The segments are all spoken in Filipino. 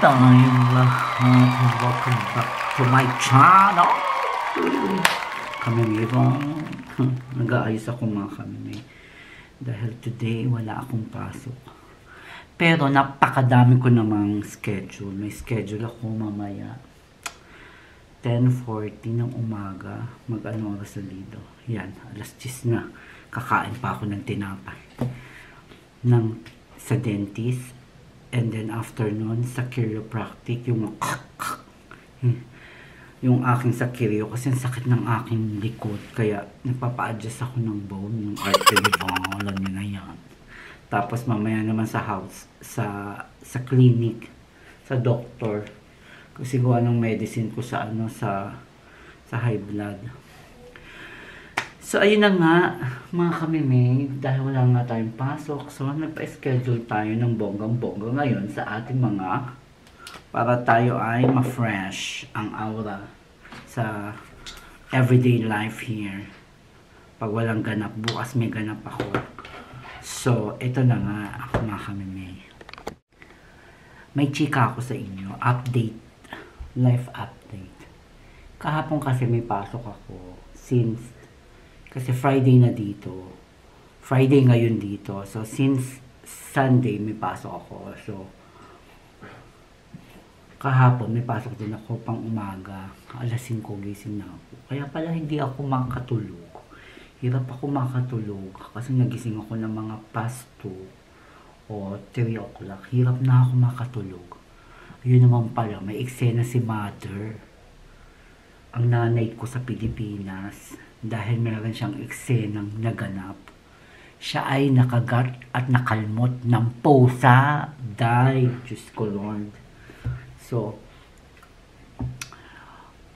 tayong lahat. Welcome back to my channel. Kami Mayroon. Nag-aayos ako mga kami. Dahil today wala akong pasok. Pero napakadami ko namang schedule. May schedule ako mamaya. 10:40 ng umaga. Mag-ano oras na dito. Yan, alas 10 na. Kakain pa ako ng tinapay. Sa dentist. And then afternoon sa chiropractic, yung aking sa chiro kasi ang sakit ng aking likod, kaya nagpapa-adjust ako ng bone, yung artery bone, alam nyo na yan. Tapos mamaya naman sa house, sa clinic, sa doctor, kasi gawa ng medicine ko sa high blood. So, ayun na nga, mga kamimig, dahil wala nga tayong pasok, so nagpa-schedule tayo ng bonggang-bongga ngayon sa ating mga, para tayo ay ma-fresh ang aura sa everyday life here. Pag walang ganap, bukas may ganap ako. So, ito na nga, mga kamimig. May chika ako sa inyo, update, life update. Kahapon kasi may pasok ako, kasi Friday na dito. Friday ngayon dito. So, since Sunday, may pasok ako. So, kahapon, may pasok din ako pang umaga. Alas 5 gising na ako. Kaya pala hindi ako makatulog. Hirap ako makatulog. Kasi nagising ako ng mga past 2 o 3 o'clock. Hirap na ako makatulog. Yun naman pala, may eksena si Mother. Ang nanay ko sa Pilipinas. Dahil meron siyang eksenang naganap. Siya ay nakagat at nakalmot ng pusa. Diyos ko Lord. So,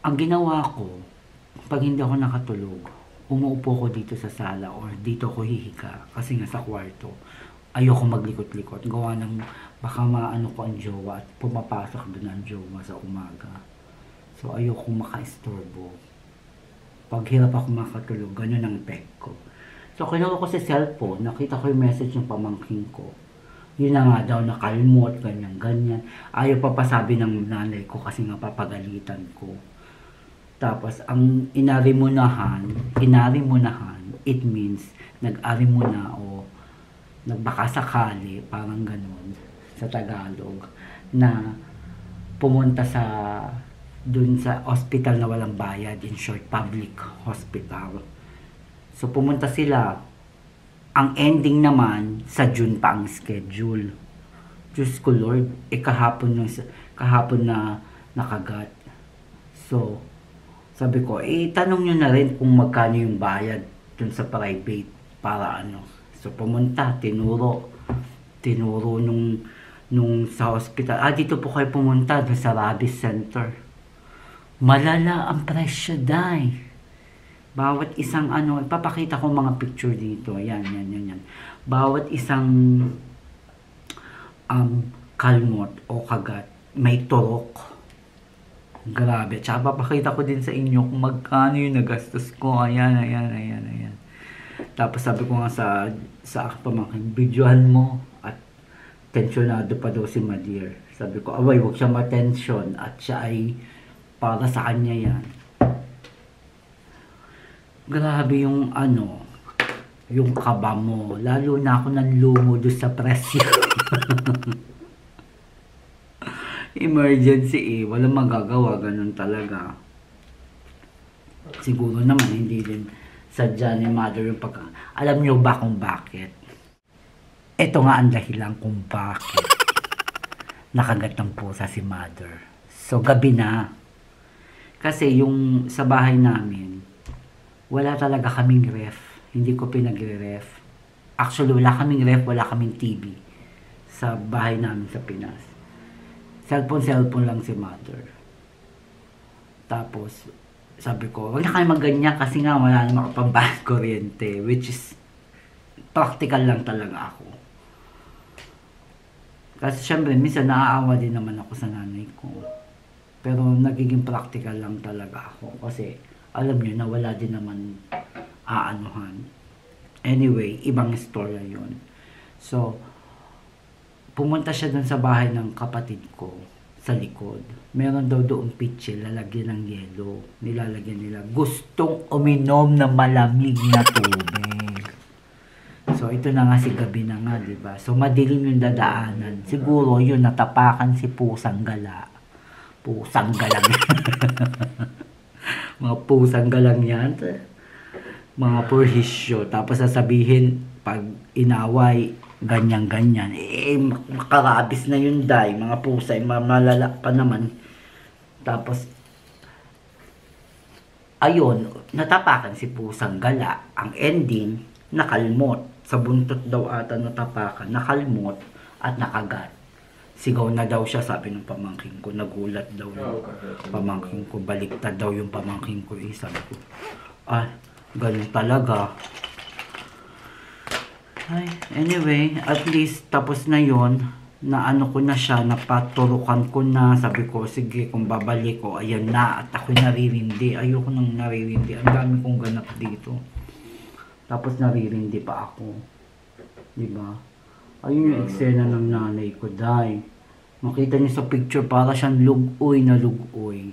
ang ginawa ko, pag hindi ako nakatulog, umuupo ko dito sa sala or dito ko hihiga. Kasi nga sa kwarto, ayoko maglikot-likot. Gawa ng baka maano ko ang jowa at pumapasok doon ang jowa sa umaga. So, ayoko maka-istorbo. Pag hirap ako makatulog, ganun ang peg ko. So, kinuha ko sa cellphone, nakita ko yung message ng pamangkin ko. Yun na nga daw, nakalmot, ganyan. Ayaw pa pasabi ng nanay ko kasi nga papagalitan ko. Tapos, ang inarimunahan, it means nag-arimuna o nagbakasakali, parang ganun, sa Tagalog, na pumunta dun sa hospital na walang bayad, in short, public hospital. So, pumunta sila. Ang ending naman, sa June pa ang schedule. Diyos ko Lord, kahapon na nakagat. So, sabi ko, tanong nyo na rin kung magkano yung bayad dun sa private para ano. So, pumunta, tinuro nung sa hospital. Dito po kayo pumunta, dun sa Rabies Center. Malala ang presyo, day. Bawat isang ipapakita ko mga picture dito. Yan. Bawat isang kalmot o kagat, may turok. Grabe. Tsaka papakita ko din sa inyo kung magkano yung nagastos ko. Ayan. Tapos sabi ko nga sa aking pamangkin, videohan mo. At tensyonado pa daw si Madir. Sabi ko, away, huwag siya matensyon. At siya ay para sa kanya yan. Grabe yung yung kaba mo. Lalo na ako nanlumo doon sa presyo. Emergency walang magagawa, ganun talaga. Siguro naman hindi din sadya ni Mother yung Alam nyo ba kung bakit? Ito nga ang dahilan kung bakit nakagat ng pusa si Mother. So, gabi na. Kasi yung sa bahay namin, wala talaga kaming ref. Hindi ko pinagre-ref. Actually, wala kaming ref, wala kaming TV sa bahay namin sa Pinas. Cellphone lang si Mother. Tapos, sabi ko, wag na kayo magganyan kasi nga wala na makapambayad kuryente. Which is, practical lang talaga ako. Kasi syempre, minsan naaawa din naman ako sa nanay ko. Pero nagiging practical lang talaga ako kasi alam nyo na wala din naman aanuhan. Anyway, ibang istorya yun. So, pumunta siya dun sa bahay ng kapatid ko. sa likod. Meron daw doong pitsil, lalagyan ng yelo. Nilalagyan nila. Gustong uminom ng malamig na tubig. So, ito na nga si gabi na nga, diba? So, madilim yung dadaanan. Siguro, yun, natapakan si Pusang Gala. Pusang galang. Mga pusang galang yan. Mga purhisyo. Tapos sasabihin, pag inaway, ganyan-ganyan. Makarabis na yun, day. Mga pusa, malala pa naman. Tapos, ayun, natapakan si Pusang Gala. Ang ending, nakalmot. Sa buntot daw ata natapakan, nakalmot at nakagat. Sigaw na daw siya, sabi ng pamangkin ko. Nagulat daw yung pamangkin ko. Baliktad daw yung pamangkin ko. Sabi ko, ganun talaga. Ay, anyway, at least tapos na yon, na ano ko na siya, napaturukan ko na, sabi ko, sige, kung babalik ko, ayan na, at ako naririndi, ayoko nang naririndi, ang dami kong ganap dito, tapos naririndi pa ako, diba? Ayun yung eksena ng nanay ko, day, makita niyo sa picture, para siyang lugoy na lugoy,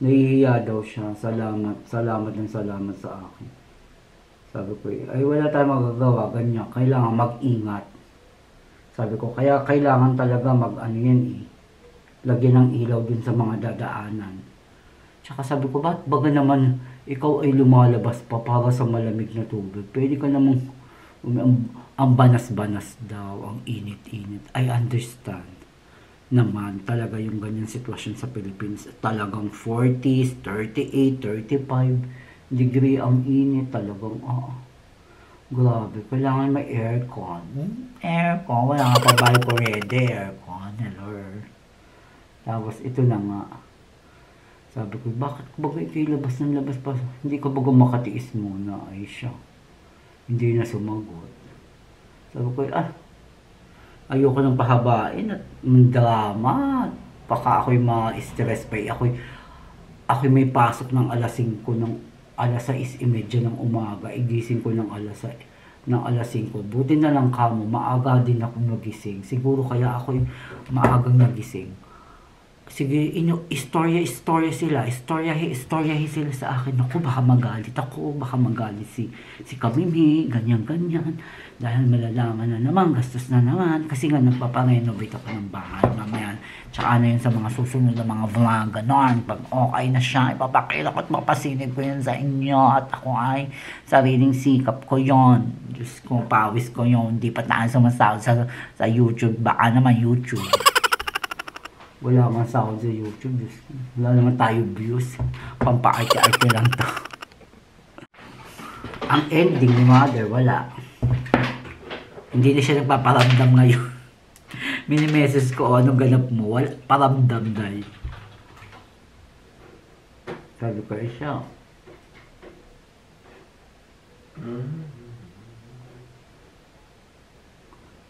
nahihiya daw siya, salamat sa akin. Sabi ko, ay wala tayong magagawa, ganyan. Kailangan mag-ingat. Sabi ko, kaya kailangan talaga lagyan ng ilaw dun sa mga dadaanan. Tsaka sabi ko, ba't baga naman ikaw ay lumalabas pa para sa malamig na tubig? Pwede ka namang, ang banas-banas daw, ang init-init. I understand naman talaga yung ganyan sitwasyon sa Philippines. Talagang 40s, 38, 35 degree ang init, talagang grabe, kailangan may aircon. Wala nga pa ba ko ready aircon, hello. Tapos ito na nga, sabi ko, bakit ko ba ito labas ng labas pa, hindi ko ba makatiis muna? Ay siya, hindi na sumagot. Sabi ko, ayoko nang pahabain at drama, baka ako'y ma-stress pa. Ako'y may pasok ng alas 5 alas 6:30 ng umaga, igising ko ng alas 5. Buti na lang kamo, maaga din ako nagising. Siguro kaya ako maagang nagising. Sige, istorya sila sa akin. Ako, baka magalit si Kamimi, ganyan. Dahil malalaman na naman, gastos na naman. Kasi nga, nagpaparenovate ako ng bahay. Mamaya, tsaka na yun sa mga susunod na mga vlog, ganon. Pag okay na siya, ipapakita ko at mapasilip ko yun sa inyo. At ako ay sariling sikap ko yon. Diyos ko, pawis ko yon. Hindi pa tayo sumasahod sa YouTube. Baka naman YouTube. Wala nga sahod sa YouTube. Wala naman tayo views. Pampaarte-arte lang to. Ang ending ni Mother, wala. Hindi na siya nagpaparamdam ngayon. Mini-message ko, anong ganap mo? Wala, paramdam dahil. Sabi ko, siya.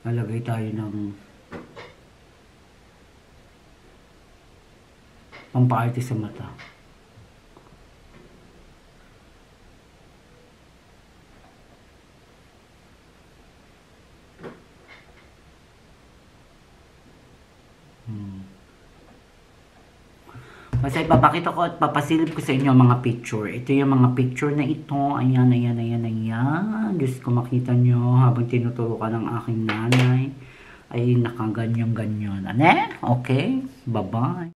Nalagay tayo ng pampaarte sa mata. Basta ipapakita ko at papasilip ko sa inyo ang mga picture. Ito yung mga picture na ito. Ayan. Diyos ko, makita nyo habang tinuturukan ng aking nanay. Ay nakaganyan-ganyan. Okay? Bye-bye.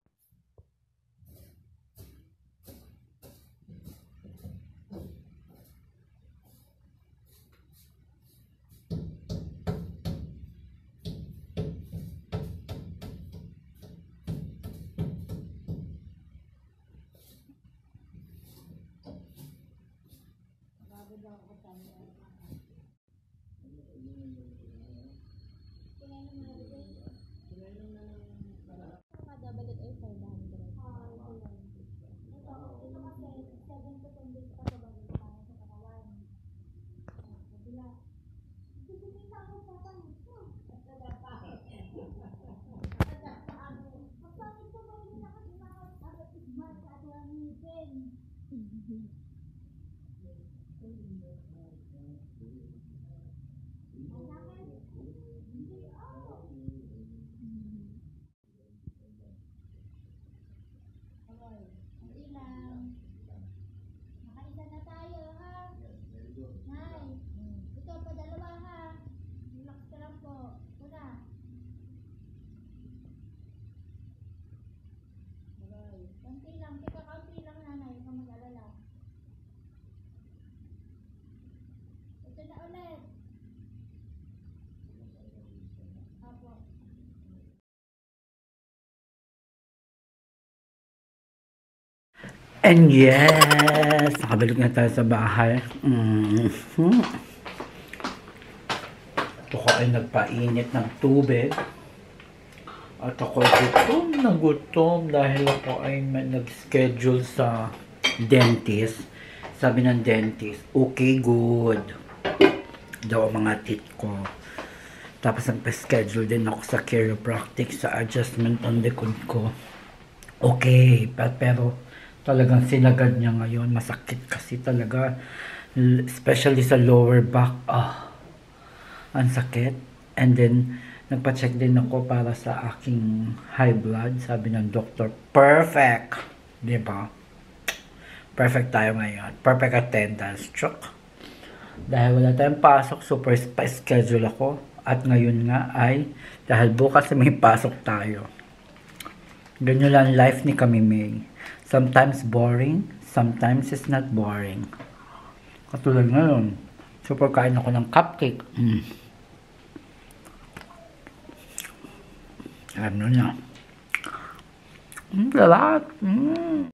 And yes, nakabalik na tayo sa bahay. Ako ay nagpainit ng tubig. At ako gutom na gutom dahil ako ay nag-schedule sa dentist. Sabi ng dentist, okay, good. Daw ang mga teeth ko. Tapos nagpa-schedule din ako sa chiropractic, sa adjustment on the likod ko. Okay, pero talagang sinagad niya ngayon. Masakit kasi talaga. Especially sa lower back. Ang sakit. And then, nagpa-check din ako para sa aking high blood. Sabi ng doktor, perfect! Diba? Perfect tayo ngayon. Perfect attendance. Chok. Dahil wala tayong pasok, super pa-schedule ako. At ngayon nga ay, dahil bukas may pasok tayo. Ganyan lang life ni Kami May. Sometimes boring, sometimes it's not boring. Katulad ngayon, super kain ako ng cupcake. Alam nyo na. Sarap.